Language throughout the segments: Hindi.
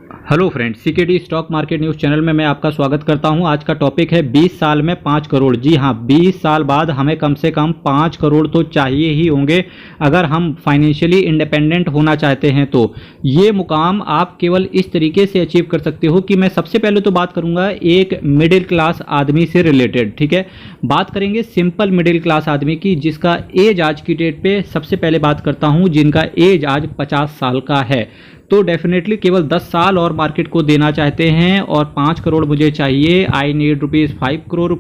Hello friends, CKD stock market news channel में मैं आपका स्वागत करता हूं। आज का टॉपिक है 20 साल में 5 करोड़। जी हां, 20 साल बाद हमें कम से कम 5 करोड़ तो चाहिए ही होंगे अगर हम फाइनेंशियली इंडिपेंडेंट होना चाहते हैं। तो ये मुकाम आप केवल इस तरीके से अचीव कर सकते हो कि मैं सबसे पहले तो बात करूंगा एक मिडिल क्लास आदमी से रिलेटेड। ठीक है, बात करेंगे सिंपल मिडिल क्लास आदमी की जिसका एज आज की डेट पे सबसे पहले बात करता हूं, जिनका एज आज 50 साल का है। तो डेफिनेटली केवल 10 साल और मार्केट को देना चाहते हैं और 5 करोड़ मुझे चाहिए। आई नीड ₹5 करोड़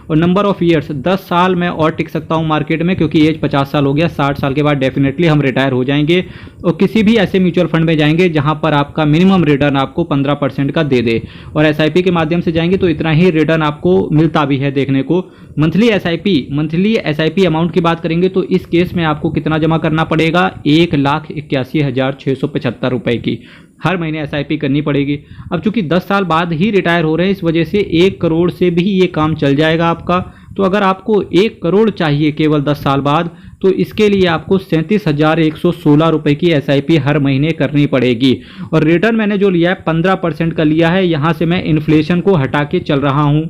और नंबर ऑफ ईयर्स 10 साल मैं और टिक सकता हूं मार्केट में, क्योंकि एज 50 साल हो गया। 60 साल के बाद डेफिनेटली हम रिटायर हो जाएंगे और किसी भी ऐसे म्यूचुअल फंड में जाएंगे जहां पर आपका मिनिमम रिटर्न आपको 15% का दे दे, और एसआईपी के माध्यम से जाएंगे तो इतना ही रिटर्न आपको मिलता भी है देखने को। मंथली एसआईपी अमाउंट की बात करेंगे तो इस केस में आपको कितना जमा करना पड़ेगा? 1,81,675 रुपए की हर महीने एसआईपी करनी पड़ेगी। अब चूंकि 10 साल बाद ही रिटायर हो रहे हैं, इस वजह से 1 करोड़ से भी ये काम चल जाएगा आपका। तो अगर आपको 1 करोड़ चाहिए केवल 10 साल बाद, तो इसके लिए आपको 37,116 रुपए की एसआईपी हर महीने करनी पड़ेगी। और रिटर्न मैंने जो लिया है 15% का लिया है। यहाँ से मैं इन्फ्लेशन को हटा के चल रहा हूँ।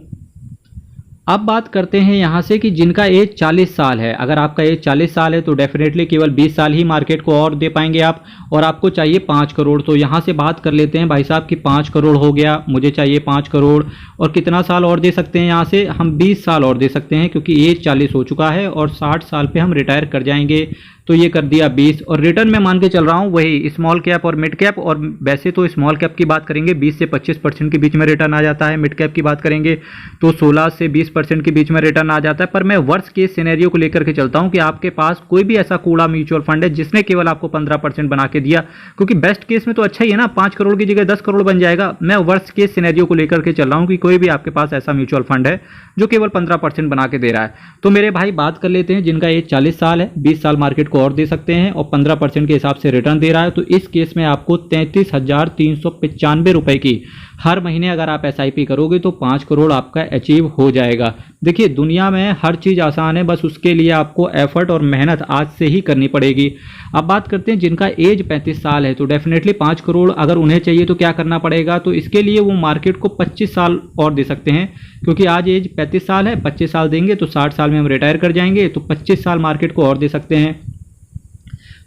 अब बात करते हैं यहाँ से कि जिनका एज 40 साल है। अगर आपका एज 40 साल है तो डेफिनेटली केवल 20 साल ही मार्केट को और दे पाएंगे आप, और आपको चाहिए 5 करोड़। तो यहाँ से बात कर लेते हैं भाई साहब कि 5 करोड़ हो गया, मुझे चाहिए 5 करोड़। और कितना साल और दे सकते हैं? यहाँ से हम 20 साल और दे सकते हैं, क्योंकि एज 40 हो चुका है और 60 साल पे हम रिटायर कर जाएंगे। तो ये कर दिया 20, और रिटर्न मैं मान के चल रहा हूँ वही स्मॉल कैप और मिड कैप। और वैसे तो स्मॉल कैप की बात करेंगे 20 से 25% के बीच में रिटर्न आ जाता है। मिड कैप की बात करेंगे तो 16 से 20% के बीच में रिटर्न आ जाता है। पर मैं वर्स्ट केस सिनेरियो को लेकर के चलता हूँ कि आपके पास कोई भी ऐसा कूड़ा म्यूचुअल फंड है जिसने केवल आपको 15% बना के दिया, क्योंकि बेस्ट केस में तो अच्छा ही है ना, 5 करोड़ की जगह 10 करोड़ बन जाएगा। मैं वर्स्ट केस सिनेरियो को लेकर के चल रहा हूँ कि कोई भी आपके पास ऐसा म्यूचुअल फंड है जो केवल 15% बना के दे रहा है। तो मेरे भाई बात कर लेते हैं जिनका एज 40 साल है, 20 साल मार्केट को और दे सकते हैं और 15% के हिसाब से रिटर्न दे रहा है। तो इस केस में आपको 33,395 रुपए की हर महीने अगर आप एसआईपी करोगे तो 5 करोड़ आपका अचीव हो जाएगा। देखिए, दुनिया में हर चीज़ आसान है, बस उसके लिए आपको एफर्ट और मेहनत आज से ही करनी पड़ेगी। अब बात करते हैं जिनका एज 35 साल है, तो डेफिनेटली 5 करोड़ अगर उन्हें चाहिए तो क्या करना पड़ेगा? तो इसके लिए वो मार्केट को 25 साल और दे सकते हैं, क्योंकि आज एज 35 साल है, 25 साल देंगे तो 60 साल में हम रिटायर कर जाएंगे। तो 25 साल मार्केट को और दे सकते हैं।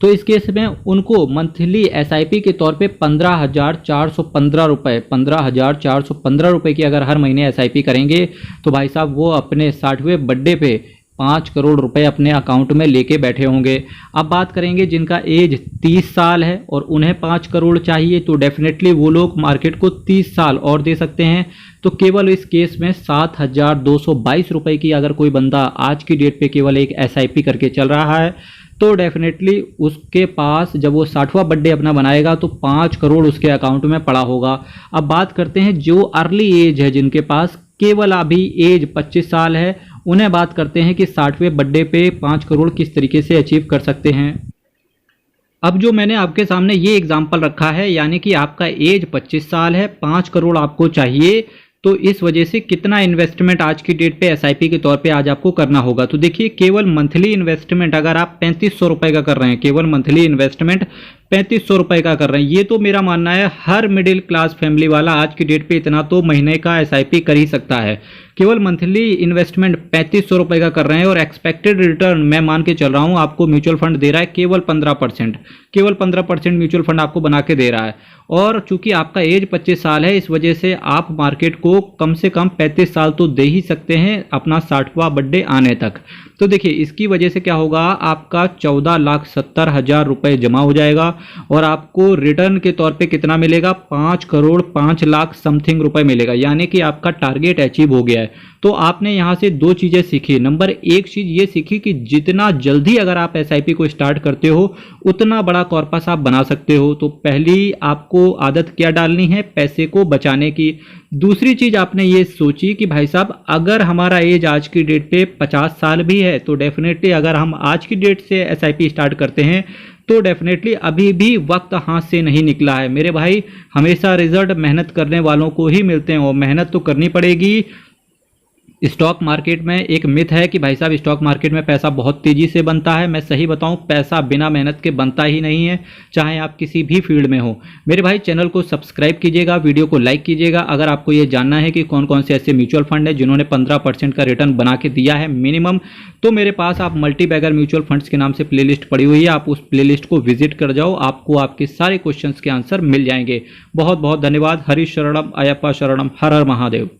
तो इस केस में उनको मंथली एसआईपी के तौर पे 15,415 रुपए की अगर हर महीने एसआईपी करेंगे तो भाई साहब वो अपने 60वें बर्थडे पे 5 करोड़ रुपए अपने अकाउंट में लेके बैठे होंगे। अब बात करेंगे जिनका एज 30 साल है और उन्हें 5 करोड़ चाहिए, तो डेफिनेटली वो लोग मार्केट को 30 साल और दे सकते हैं। तो केवल इस केस में 7,222 रुपए की अगर कोई बंदा आज की डेट पे केवल एक एसआईपी करके चल रहा है, तो डेफिनेटली उसके पास जब वो 60वां बर्थडे अपना बनाएगा तो 5 करोड़ उसके अकाउंट में पड़ा होगा। अब बात करते हैं जो अर्ली एज है, जिनके पास केवल अभी एज 25 साल है, उन्हें बात करते हैं कि 60वें बर्थडे पे 5 करोड़ किस तरीके से अचीव कर सकते हैं। अब जो मैंने आपके सामने ये एग्जाम्पल रखा है, यानी कि आपका एज 25 साल है, 5 करोड़ आपको चाहिए, तो इस वजह से कितना इन्वेस्टमेंट आज की डेट पे एसआईपी के तौर पे आज आपको करना होगा? तो देखिए, केवल मंथली इन्वेस्टमेंट अगर आप 3500 रुपए का कर रहे हैं, केवल मंथली इन्वेस्टमेंट 3500 रुपए का कर रहे हैं, ये तो मेरा मानना है हर मिडिल क्लास फैमिली वाला आज की डेट पे इतना तो महीने का एसआईपी कर ही सकता है। केवल मंथली इन्वेस्टमेंट 3500 रुपए का कर रहे हैं और एक्सपेक्टेड रिटर्न मैं मान के चल रहा हूँ आपको म्यूचुअल फंड दे रहा है केवल 15%। केवल 15% म्यूचुअल फंड आपको बना के दे रहा है। और चूंकि आपका एज 25 साल है, इस वजह से आप मार्केट को कम से कम 35 साल तो दे ही सकते हैं अपना 60वां बर्थडे आने तक। तो देखिए, इसकी वजह से क्या होगा, आपका 14,70,000 रुपए जमा हो जाएगा और आपको रिटर्न के तौर पे कितना मिलेगा? 5 करोड़ 5 लाख समथिंग रुपए मिलेगा, यानी कि आपका टारगेट अचीव हो गया है। तो आपने यहाँ से 2 चीज़ें सीखी। नंबर 1 चीज़ ये सीखी कि जितना जल्दी अगर आप एसआईपी को स्टार्ट करते हो उतना बड़ा कॉर्पस आप बना सकते हो। तो पहली आपको आदत क्या डालनी है? पैसे को बचाने की। दूसरी चीज़ आपने ये सोची कि भाई साहब अगर हमारा एज आज की डेट पे 50 साल भी है, तो डेफिनेटली अगर हम आज की डेट से एसआईपी स्टार्ट करते हैं तो डेफिनेटली अभी भी वक्त हाथ से नहीं निकला है मेरे भाई। हमेशा रिजल्ट मेहनत करने वालों को ही मिलते हैं और मेहनत तो करनी पड़ेगी। स्टॉक मार्केट में एक मिथ है कि भाई साहब स्टॉक मार्केट में पैसा बहुत तेजी से बनता है। मैं सही बताऊं, पैसा बिना मेहनत के बनता ही नहीं है, चाहे आप किसी भी फील्ड में हो। मेरे भाई चैनल को सब्सक्राइब कीजिएगा, वीडियो को लाइक कीजिएगा। अगर आपको ये जानना है कि कौन कौन से ऐसे म्यूचुअल फंड है जिन्होंने 15% का रिटर्न बना के दिया है मिनिमम, तो मेरे पास आप मल्टी बैगर म्यूचुअल फंड्स के नाम से प्लेलिस्ट पड़ी हुई है, आप उस प्लेलिस्ट को विजिट कर जाओ, आपको आपके सारे क्वेश्चंस के आंसर मिल जाएंगे। बहुत बहुत धन्यवाद। हरि शरणम अयप्पा शरणम, हर हर महादेव।